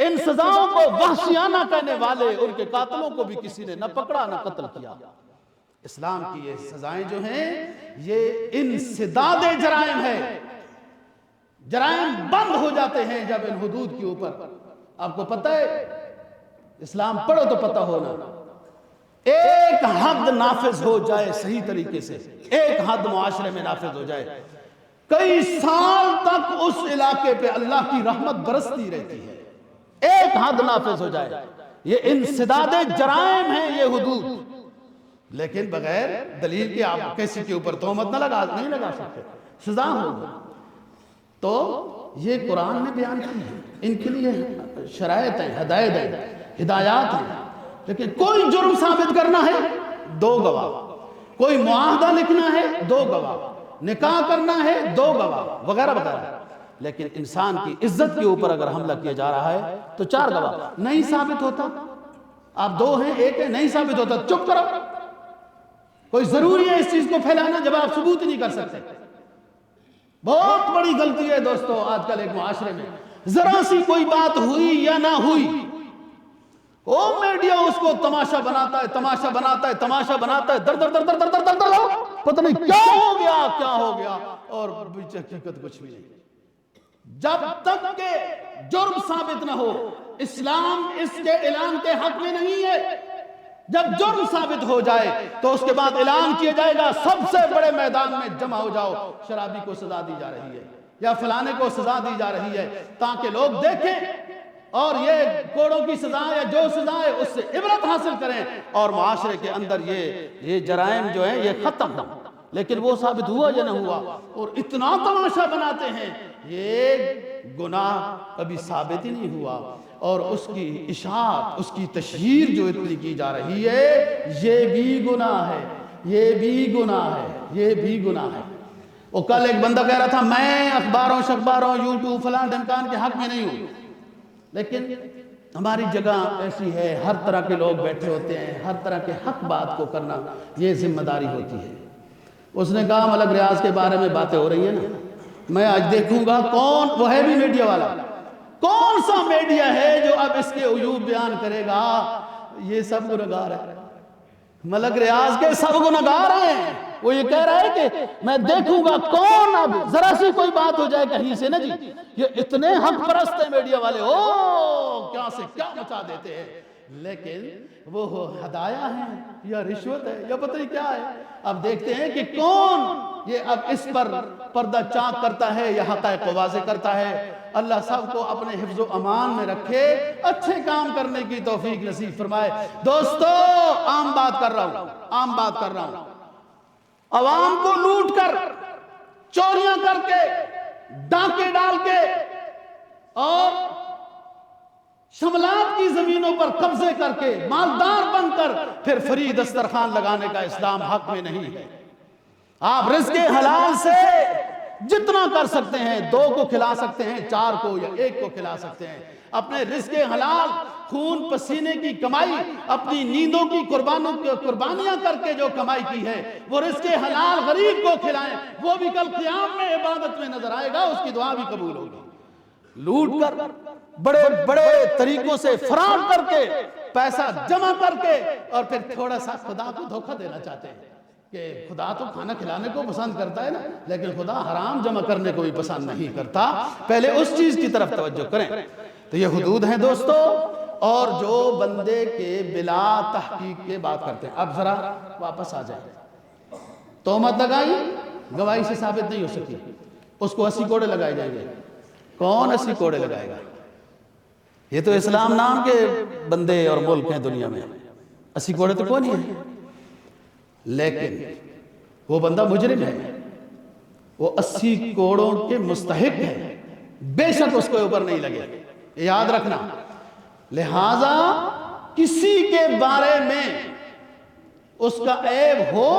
S1: ان سزاؤں کو وحشیانہ کہنے والے ان کے قاتلوں کو بھی کسی نے نہ پکڑا نہ قتل کیا۔ اسلام کی یہ سزائیں جو ہیں یہ انسداد جرائم ہے، جرائم بند ہو جاتے ہیں جب ان حدود کے اوپر، آپ کو پتہ ہے اسلام پڑھو تو پتہ ہونا، ایک حد نافذ ہو جائے صحیح طریقے سے، ایک حد معاشرے میں نافذ ہو جائے، کئی سال تک اس علاقے پہ اللہ کی رحمت برستی رہتی ہے، ایک حد نافذ ہو جائے۔ یہ انسداد جرائم ہیں یہ حدود، لیکن بغیر دلیل کے آپ کسی کے اوپر تہمت نہیں لگا سکتے، سزا ہوگی۔ تو یہ قرآن نے بیان کی ہے، ان کے لیے شرائط ہیں، ہدایت ہیں، ہدایات ہیں، لیکن کوئی جرم ثابت کرنا ہے 2 گواہ، کوئی معاہدہ لکھنا ہے 2 گواہ، نکاح کرنا ہے 2 گواہ وغیرہ وغیرہ، لیکن انسان کی عزت کے اوپر اگر حملہ کیا جا رہا ہے تو 4 گواہ نہیں ثابت ہوتا، آپ 2 ہیں 1 ہے، نہیں ثابت ہوتا چپ کرو۔ کوئی ضروری ہے اس چیز کو پھیلانا جب آپ ثبوت نہیں کر سکتے؟ بہت بڑی غلطی ہے دوستو آج کل ایک معاشرے میں، ذرا سی کوئی بات ہوئی یا نہ ہوئی، وہ میڈیا اس کو تماشا بناتا ہے، تماشا بناتا ہے، تماشا بناتا ہے، در در در در در در در در پتہ نہیں کیا ہو گیا، اور حقیقت کچھ بھی نہیں۔ جب تک کہ جرم ثابت نہ ہو، اسلام اس کے اعلان کے حق میں نہیں ہے۔ جب جرم ثابت ہو جائے تو اس کے بعد اعلان کیا جائے گا سب سے بڑے میدان میں جمع ہو جاؤ، شرابی کو سزا دی جا رہی ہے یا فلانے کو سزا دی جا رہی ہے، تاکہ لوگ دیکھیں اور یہ کوڑوں کی سزا یا جو سزا ہے اس سے عبرت حاصل کریں اور معاشرے کے اندر یہ جرائم جو ہیں یہ ختم ہو۔ لیکن وہ ثابت ہوا یا نہ ہوا، اور اتنا تماشا بناتے ہیں، یہ گناہ کبھی ثابت ہی نہیں ہوا، اور اس کی اشاعت، اس کی تشہیر جو اتنی کی جا رہی ہے، یہ بھی گناہ ہے، یہ بھی گناہ ہے، یہ بھی گناہ ہے۔ وہ کل ایک بندہ کہہ رہا تھا میں اخباروں شخباروں یوٹیوب فلاں ڈھمکان کے حق میں نہیں ہوں، لیکن ہماری جگہ ایسی ہے، ہر طرح کے لوگ بیٹھے ہوتے ہیں، ہر طرح کے حق بات کو کرنا یہ ذمہ داری ہوتی ہے۔ اس نے کہا ملک ریاض کے بارے میں باتیں ہو رہی ہیں نا، میں آج دیکھوں گا کون، وہ ہے بھی میڈیا والا، کون سا میڈیا ہے جو اب اس کے عیوب بیان کرے گا؟ یہ سب گنہگار ہے، ملک ریاض کے سب گنہگار ہیں. وہ یہ کہہ رہا ہے کہ میں دیکھوں گا کون اب ذرا سی کوئی بات ہو جائے کہیں سے نا جی یہ اتنے حق پرست ہیں میڈیا والے کیا سے کیا مچا دیتے ہیں. لیکن وہ ہدایہ ہیں یا رشوت ہے یا پتہ نہیں کیا ہے. اب دیکھتے ہیں کہ کون یہ اب اس پر پردہ چاک کرتا ہے یا حقائق کو واضح کرتا ہے. اللہ سب کو اپنے حفظ و امان میں رکھے, اچھے کام کرنے کی توفیق نصیب فرمائے. دوستو عام بات کر رہا ہوں, عوام کو لوٹ کر, چوریاں کر کے, ڈاکے ڈال کے اور شملات کی زمینوں پر قبضے کر کے مالدار بن کر پھر فری دسترخوان لگانے کا اسلام حق میں نہیں ہے. آپ رزق حلال سے جتنا کر سکتے ہیں, 2 کو کھلا سکتے ہیں, 4 کو یا 1 کو کھلا سکتے ہیں. اپنے رزق حلال خون پسینے کی کمائی, اپنی نیندوں کی قربانیاں کر کے جو کمائی کی ہے وہ رزق حلال غریب کو کھلائیں. وہ بھی کل قیام میں عبادت میں نظر آئے گا, اس کی دعا بھی قبول ہوگی. لوٹ کر بڑے بڑے طریقوں سے فراڈ کر کے پیسہ جمع کر کے اور پھر تھوڑا سا خدا کو دھوکہ دینا چاہتے ہیں کہ خدا تو کھانا کھلانے کو پسند کرتا ہے نا, لیکن خدا حرام جمع کرنے کو بھی پسند نہیں کرتا. پہلے اس چیز کی طرف توجہ کریں. تو یہ حدود ہیں دوستو, اور جو بندے کے بلا تحقیق کے بات کرتے ہیں. اب ذرا واپس آ جائیں. تہمت لگائی, گواہی سے ثابت نہیں ہو سکی, اس کو 80 کوڑے لگائے جائیں گے. کون 80 کوڑے لگائے گا؟ یہ تو اسلام نام کے بندے اور ملک ہیں دنیا میں. 80 کوڑے تو کون ہی ہیں, لیکن وہ بندہ مجرم ہے, وہ 80 کوڑوں کے مستحق ہے, بے شک اس کو اوپر نہیں لگے. یاد رکھنا. لہذا کسی کے بارے میں اس کا عیب ہو,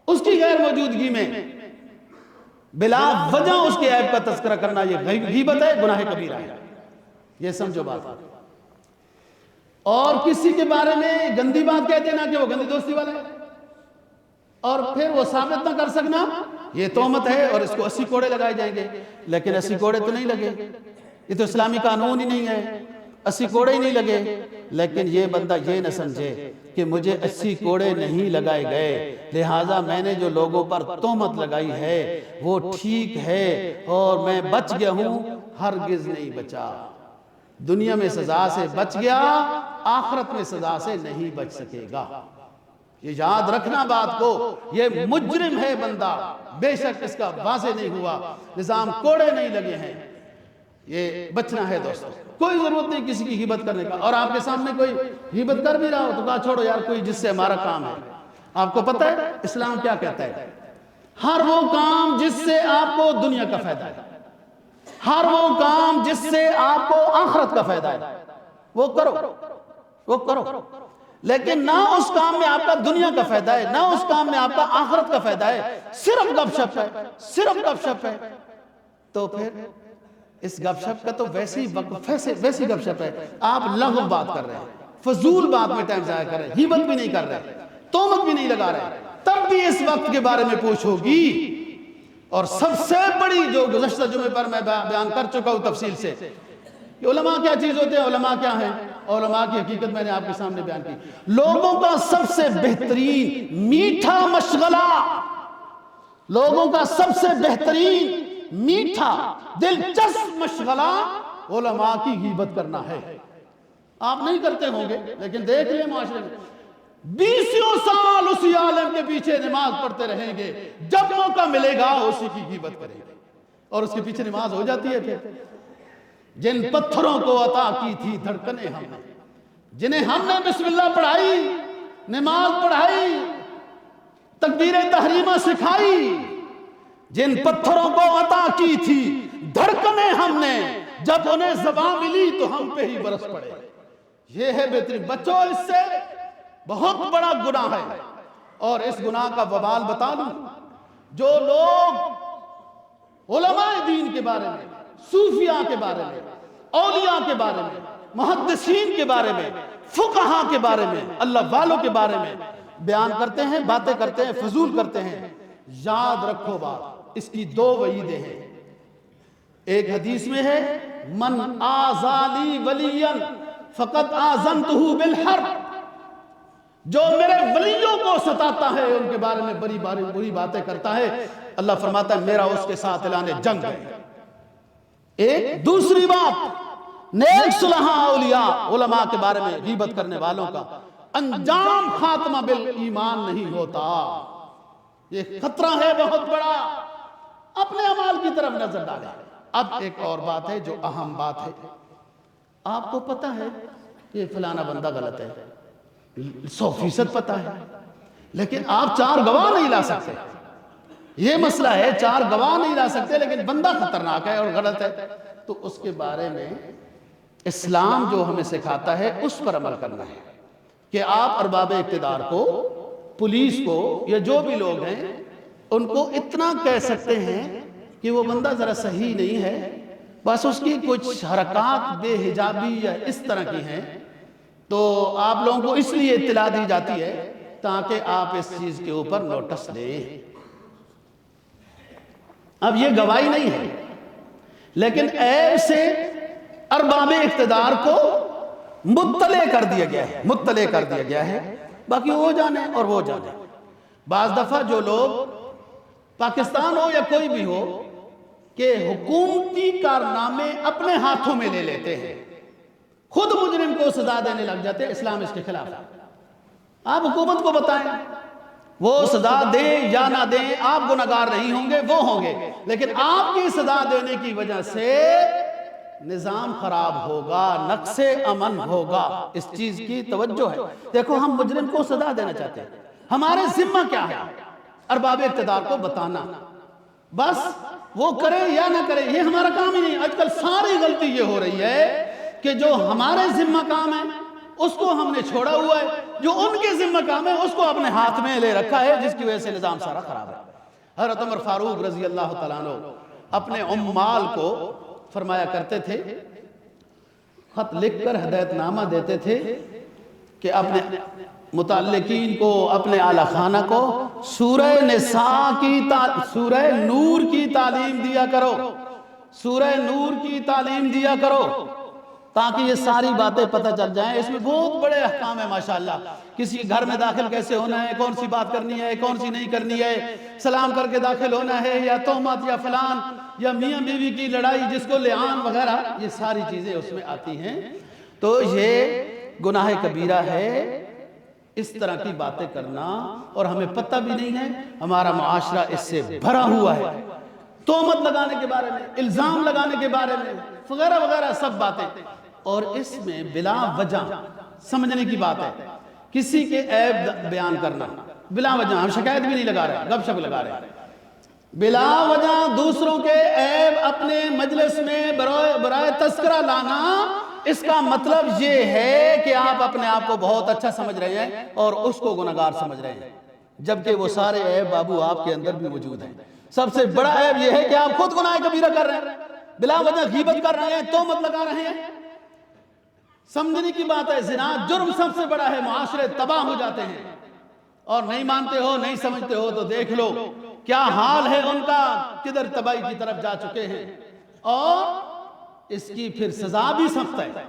S1: اس کی غیر موجودگی میں بلا وجہ اس کے عیب کا تذکرہ کرنا یہ غیبت ہے, گناہ کبیرہ ہے. یہ سمجھو بات. اور کسی کے بارے میں گندی بات کہہ دینا کہ وہ گندی دوستی والا ہے اور پھر وہ ثابت نہ کر سکنا, یہ تہمت ہے اور اس کو 80 کوڑے لگائے جائیں گے. لیکن 80 کوڑے تو نہیں لگے, یہ تو اسلامی قانون ہی نہیں ہے, 80 کوڑے ہی نہیں لگے. لیکن یہ بندہ یہ نہ سمجھے کہ مجھے 80 کوڑے نہیں لگائے گئے, لہٰذا میں نے جو لوگوں پر تہمت لگائی ہے وہ ٹھیک ہے اور میں بچ گیا ہوں. ہرگز نہیں بچا. دنیا میں سزا سے بچ گیا, آخرت میں سزا سے نہیں بچ سکے گا. یہ یاد رکھنا بات کو. یہ مجرم ہے بندہ, بے شک اس کا واضح نہیں ہوا, نظام کوڑے نہیں لگے ہیں. یہ بچنا ہے دوستو. کوئی ضرورت نہیں کسی کی غیبت کرنے کا, اور آپ کے سامنے کوئی غیبت کر بھی رہا ہو تو کہا چھوڑو یار, کوئی جس سے ہمارا کام ہے. آپ کو پتہ ہے اسلام کیا کہتا ہے؟ ہر وہ کام جس سے آپ کو دنیا کا فائدہ ہے, ہر وہ کام جس سے آپ کو آخرت کا فائدہ ہے وہ کرو. لیکن نہ اس کام میں آپ کا دنیا کا فائدہ ہے, نہ اس کام میں آپ کا آخرت کا فائدہ ہے, صرف گپ شپ ہے. تو پھر اس گپ شپ کا تو ویسی گپ شپ ہے. آپ لغو بات کر رہے ہیں, فضول بات میں ٹائم ضائع کر رہے ہیں, غیبت بھی نہیں کر رہے, تہمت بھی نہیں لگا رہے. تب بھی اس وقت کے بارے میں پوچھو گی. اور سب سے بڑی جو گزشتہ جمعے پر میں بیان کر چکا ہوں تفصیل سے کہ علماء کیا چیز ہوتے ہیں, علماء کیا ہیں. علماء کی حقیقت میں نے آپ کے سامنے بیان کی. لوگوں کا سب سے بہترین میٹھا مشغلہ, لوگوں کا سب سے بہترین میٹھا دلچسپ مشغلہ علماء کی غیبت کرنا ہے. آپ نہیں کرتے ہوں گے لیکن دیکھ لیں معاشرے میں 20 سال اسی عالم کے پیچھے نماز پڑھتے رہیں گے, جب موقع ملے گا اسی کی غیبت کریں گے اور اس کے پیچھے نماز ہو جاتی ہے. پھر جن پتھروں کو عطا کی تھی دھڑکنیں ہم نے, جنہیں ہم نے بسم اللہ پڑھائی, نماز پڑھائی, تکبیر تحریمہ سکھائی, جن پتھروں کو عطا کی تھی دھڑکنیں ہم نے, جب انہیں زبان ملی تو ہم پہ ہی برس پڑے. یہ ہے بہترین. بچوں اس سے بہت بڑا گناہ ہے, اور اس گناہ کا وبال بتا دوں. جو لوگ علماء دین کے بارے میں, صوفیاء کے بارے میں, اولیاء کے بارے میں, محدثین کے بارے میں, فقہاء کے بارے میں, اللہ والوں کے بارے میں بیان کرتے ہیں, باتیں کرتے ہیں, فضول کرتے ہیں, یاد رکھو بات, اس کی 2 وعیدیں ہیں. ایک حدیث میں ہے من آذالی ولیا فقد آذنتہ بالحرب, جو میرے ولیوں کو ستاتا ہے، ان کے بارے میں بری باتیں کرتا ہے، اللہ فرماتا ہے میرا اس کے ساتھ اعلان جنگ ہے۔ ایک دوسری بات، نیک صلحاء اولیاء علماء کے بارے میں غیبت کرنے والوں کا انجام خاتمہ بالایمان نہیں ہوتا۔ یہ خطرہ ہے بہت بڑا، اپنے اعمال کی طرف نظر ڈالیں۔ اب ایک اور بات ہے جو اہم بات ہے، آپ کو پتہ ہے کہ فلانا بندہ غلط ہے، 100% پتہ ہے، لیکن آپ 4 گواہ نہیں لا سکتے۔ یہ مسئلہ ہے، 4 گواہ نہیں لا سکتے، لیکن بندہ خطرناک ہے اور غلط ہے، تو اس کے بارے میں اسلام جو ہمیں سکھاتا ہے اس پر عمل کرنا ہے کہ آپ ارباب اقتدار کو، پولیس کو، یا جو بھی لوگ ہیں ان کو اتنا کہہ سکتے ہیں کہ وہ بندہ ذرا صحیح نہیں ہے، بس اس کی کچھ حرکات بے حجابی یا اس طرح کی ہیں، تو آپ لوگوں کو اس لیے اطلاع دی جاتی ہے تاکہ آپ اس چیز کے اوپر نوٹس دیں۔ اب یہ گواہی نہیں ہے، لیکن عیب سے ارباب اقتدار کو مطلع کر دیا گیا ہے، باقی وہ جانے اور وہ جانے۔ بعض دفعہ جو لوگ پاکستان ہو یا کوئی بھی ہو کہ حکومتی کارنامے اپنے ہاتھوں میں لے لیتے ہیں، خود مجرم کو سزا دینے لگ جاتے ہیں، اسلام اس کے خلاف ہے۔ آپ حکومت کو بتائیں، وہ سزا دیں یا نہ دیں، آپ گناہگار نہیں ہوں گے، وہ ہوں گے، لیکن آپ کی سزا دینے کی وجہ سے نظام خراب ہوگا، نقص امن ہوگا۔ اس چیز کی توجہ ہے۔ دیکھو ہم مجرم کو سزا دینا چاہتے ہیں، ہمارے ذمہ کیا ہے؟ ارباب اقتدار کو بتانا، بس وہ کرے یا نہ کرے یہ ہمارا کام ہی نہیں۔ آج کل ساری غلطی یہ ہو رہی ہے کہ جو ہمارے ذمہ کام ہے اس کو ہم نے چھوڑا ہوا ہے، جو ان کے ذمہ کام ہے اس کو اپنے ہاتھ میں لے رکھا ہے، جس کی وجہ سے نظام سارا خراب ہے۔ حضرت عمر فاروق رضی اللہ تعالیٰ عنہ اپنے عمال کو فرمایا کرتے تھے، خط لکھ کر ہدایت نامہ دیتے تھے کہ اپنے متعلقین کو، اپنے اعلی خانہ کو سورہ نساء کی سورہ نور کی تعلیم دیا کرو، سورہ نور کی تعلیم دیا کرو، تاکہ یہ ساری باتیں پتہ چل جائیں۔ اس میں بہت بڑے احکام ہیں ماشاءاللہ، کسی گھر میں داخل کیسے ہونا ہے، کون سی بات کرنی ہے، کون سی نہیں کرنی ہے، سلام کر کے داخل ہونا ہے یا تہمت یا فلان، یا میاں بیوی کی لڑائی جس کو لعان وغیرہ، یہ ساری چیزیں اس میں آتی ہیں۔ تو یہ گناہ کبیرہ ہے اس طرح کی باتیں کرنا، اور ہمیں پتہ بھی نہیں ہے، ہمارا معاشرہ اس سے بھرا ہوا ہے، تہمت لگانے کے بارے میں، الزام لگانے کے بارے میں، وغیرہ وغیرہ سب باتیں، اور اس میں بلا وجہ سمجھنے کی بات ہے، کسی کے عیب بیان کرنا بلا وجہ، ہم شکایت بھی نہیں لگا رہے، گپ شپ لگا رہے ہیں، بلا وجہ دوسروں کے عیب اپنے مجلس میں برائے تذکرہ لانا، اس کا مطلب یہ ہے کہ آپ اپنے آپ کو بہت اچھا سمجھ رہے ہیں اور اس کو گناہگار سمجھ رہے ہیں، جبکہ وہ سارے عیب بابو آپ کے اندر بھی موجود ہیں۔ سب سے بڑا عیب یہ ہے کہ آپ خود گناہ کبیرہ کر رہے ہیں، بلا وجہ غیبت کر رہے ہیں، تہمت لگا رہے ہیں۔ سمجھنے کی بات ہے، زنا جرم سب سے بڑا ہے، معاشرے تباہ ہو جاتے ہیں، اور نہیں مانتے ہو، نہیں سمجھتے ہو تو دیکھ لو کیا حال ہے ان کا، کدھر تباہی کی طرف جا چکے ہیں، اور اس کی پھر سزا بھی سخت ہے،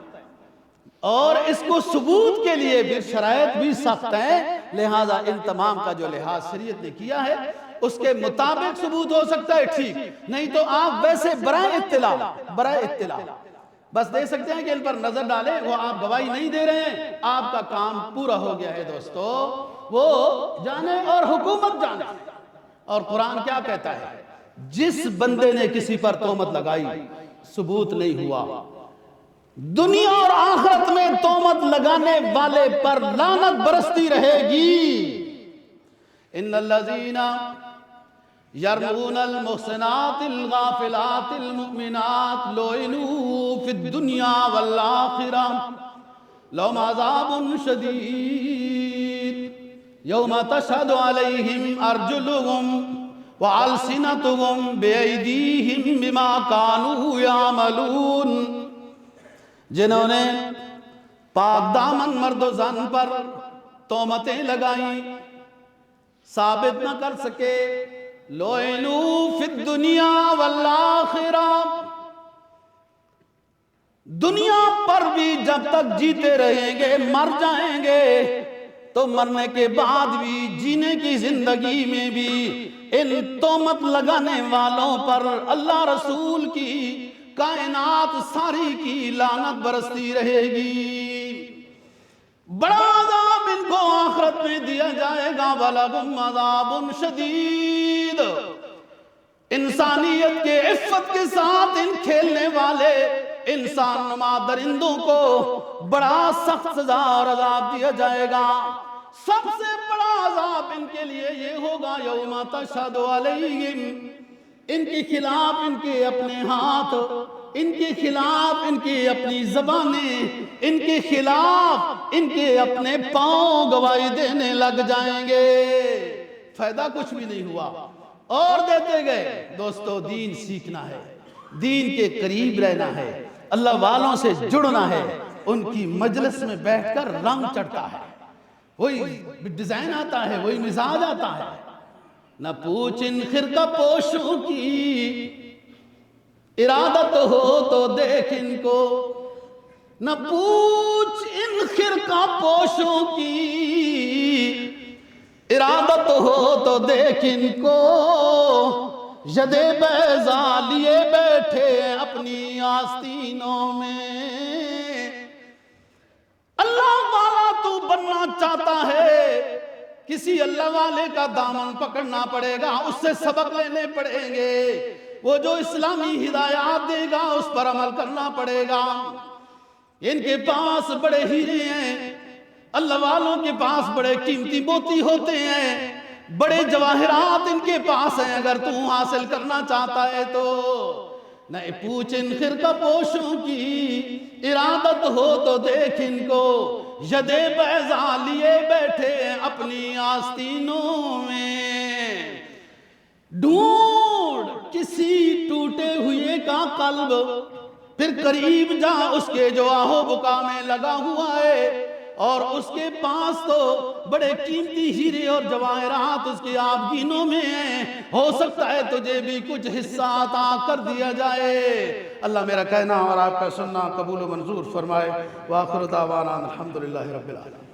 S1: اور اس کو ثبوت کے لیے بھی شرائط بھی سخت ہیں، لہذا ان تمام کا جو لحاظ شریعت نے کیا ہے اس کے مطابق ثبوت ہو سکتا ہے، ٹھیک، نہیں تو آپ ویسے برائے اطلاع بس دے سکتے ہیں کہ ان پر نظر ڈالیں، وہ آپ گواہی نہیں دے رہے ہیں، آپ کا کام پورا ہو گیا ہے دوستو، وہ جانے اور حکومت جانے۔ اور قرآن کیا کہتا ہے؟ جس بندے نے کسی پر تہمت لگائی، ثبوت نہیں ہوا، دنیا اور آخرت میں تہمت لگانے والے پر لعنت برستی رہے گی۔ ان الذین یرمون المحصنات الغافلات المؤمنات لعنوا فی الدنیا والآخرہ لهم عذاب شدید یوم تشہد علیہم ارجلہم وألسنتهم بأیدیہم بما کانوا یعملون، جنہوں نے پاک دامن مرد و زن پر تہمتیں لگائیں، ثابت نہ کر سکے، لعنوا فی الدنیا والآخرہ، دنیا پر بھی جب تک جیتے رہیں گے، مر جائیں گے تو مرنے کے بعد بھی، جینے کی زندگی میں بھی ان تہمت لگانے والوں پر اللہ رسول کی، کائنات ساری کی لعنت برستی رہے گی۔ بڑا عذاب ان کو آخرت میں دیا جائے گا، وَلَهُمْ عَذَابٌ شَدِيدٌ۔ انسانیت کے عفت کے ساتھ ان کھیلنے والے انسان نما درندوں کو بڑا سخت سزا اور عذاب دیا جائے گا۔ سب سے بڑا عذاب ان کے لیے یہ ہوگا، یوم تشہد علیہم، ان کے خلاف ان کے اپنے ہاتھ، ان کے خلاف ان کی اپنی زبانیں، ان کے خلاف ان کے اپنے پاؤں گواہی دینے لگ جائیں گے۔ فائدہ کچھ بھی نہیں ہوا، اور دیتے گئے۔ دوستو، دین سیکھنا ہے، دین کے قریب رہنا ہے، اللہ والوں سے جڑنا ہے، ان کی مجلس میں بیٹھ کر رنگ چڑھتا ہے، وہی ڈیزائن آتا ہے، وہی مزاج آتا ہے۔ نہ پوچھ ان خرقہ پوشوں کی ارادت ہو تو دیکھ ان کو، نہ پوچھ ان خرقہ پوشوں کی ارادت ہو تو دیکھ ان کو، یدِ بیضا لیے بیٹھے اپنی آستینوں میں۔ اللہ والا تو بننا چاہتا ہے، کسی اللہ والے کا دامن پکڑنا پڑے گا، اس سے سبق لینے پڑیں گے، وہ جو اسلامی ہدایات دے گا اس پر عمل کرنا پڑے گا۔ ان کے پاس بڑے ہیرے ہیں، اللہ والوں کے پاس بڑے قیمتی موتی ہوتے ہیں، بڑے جواہرات ان کے پاس ہیں، اگر تو حاصل کرنا چاہتا ہے تو۔ نہ پوچھ ان خرقہ پوشوں کی ارادت ہو تو دیکھ ان کو، یدِ بیضا لیے بیٹھے اپنی آستینوں میں۔ ڈھونڈ کسی ٹوٹے ہوئے کا قلب، پھر قریب جا اس کے جو آہو بکا میں لگا ہوا ہے، اور اس کے پاس تو بڑے قیمتی ہیرے اور جواہرات اس کے آبگینوں میں ہیں، ہو سکتا ہے تجھے بھی کچھ حصہ عطا کر دیا جائے۔ اللہ میرا کہنا اور آپ کا سننا قبول و منظور فرمائے۔ وآخر دعوانا الحمدللہ رب العالمین۔